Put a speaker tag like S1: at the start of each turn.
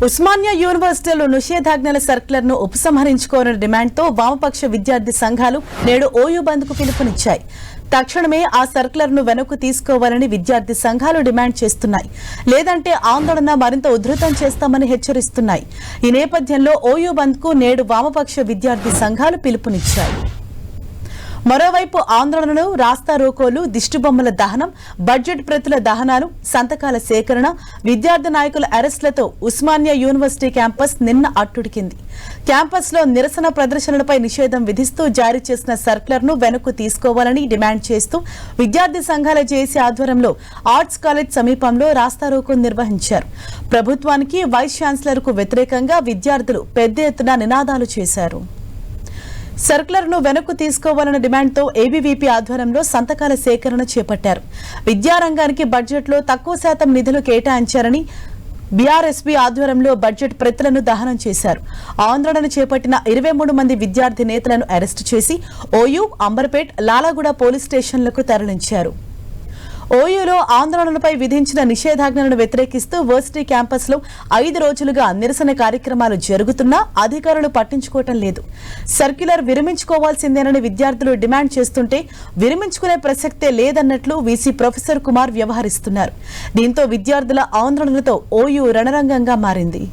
S1: ఉస్మానియా యూనివర్సిటీలో నిషేధాజ్ఞల సర్క్యులర్ను ఉపసంహరించుకోవాలనే డిమాండ్తో వామపక్ష విద్యార్థి సంఘాలు నేడు ఓయూ బంద్కు పిలుపునిచ్చాయి. తక్షణమే ఆ సర్క్యులర్ను వెనక్కు తీసుకోవాలని విద్యార్థి సంఘాలు డిమాండ్ చేస్తున్నాయి. లేదంటే ఆందోళన మరింత ఉధృతం చేస్తామని హెచ్చరిస్తున్నాయి. ఈ నేపథ్యంలో ఓయూ బంద్కు నేడు వామపక్ష విద్యార్థి సంఘాలు పిలుపునిచ్చాయి. మరోవైపు ఆందోళనలు, రాస్తారోకోలు, దిష్టిబొమ్మల దహనం, బడ్జెట్ ప్రతుల దహనాలు, సంతకాల సేకరణ, విద్యార్థి నాయకుల అరెస్టులతో ఉస్మానియా యూనివర్సిటీ క్యాంపస్ నిన్న అట్టుడికింది. క్యాంపస్లో నిరసన ప్రదర్శనలపై నిషేధం విధిస్తూ జారీ చేసిన సర్క్యులర్ను వెనక్కు తీసుకోవాలని డిమాండ్ చేస్తూ విద్యార్థి సంఘాల జేఏసీ ఆధ్వర్యంలో ఆర్ట్స్ కాలేజ్ సమీపంలో రాస్తారోకో నిర్వహించారు. ప్రభుత్వానికి, వైస్ ఛాన్సలర్కు వ్యతిరేకంగా విద్యార్థులు పెద్ద ఎత్తున నినాదాలు చేశారు. సర్క్యులర్ను వెనక్కు తీసుకోవాలన్న డిమాండ్తో ఏబీవీపీ ఆధ్వర్యంలో సంతకాల సేకరణ చేపట్టారు. విద్యారంగానికి బడ్జెట్లో తక్కువ శాతం నిధులు కేటాయించారని బీఆర్ఎస్పీ ఆధ్వర్యంలో బడ్జెట్ ప్రతులను దహనం చేశారు. ఆందోళన చేపట్టిన 23 మంది విద్యార్థి నేతలను అరెస్టు చేసి ఓయూ, అంబర్పేట్, లాలాగూడ పోలీస్ స్టేషన్లకు తరలించారు. ఓయూలో ఆందోళనలపై విధించిన నిషేధాజ్ఞలను వ్యతిరేకిస్తూ వర్సిటీ క్యాంపస్లో 5 రోజులుగా నిరసన కార్యక్రమాలు జరుగుతున్నా అధికారులు పట్టించుకోవటం లేదు. సర్క్యులర్ విరమించుకోవాల్సిందేనని విద్యార్థులు డిమాండ్ చేస్తుంటే విరమించుకునే ప్రసక్తే లేదన్నట్లు వీసీ ప్రొఫెసర్ కుమార్ వ్యవహరిస్తున్నారు. దీంతో విద్యార్థుల ఆందోళనలతో ఓయూ రణరంగంగా మారింది.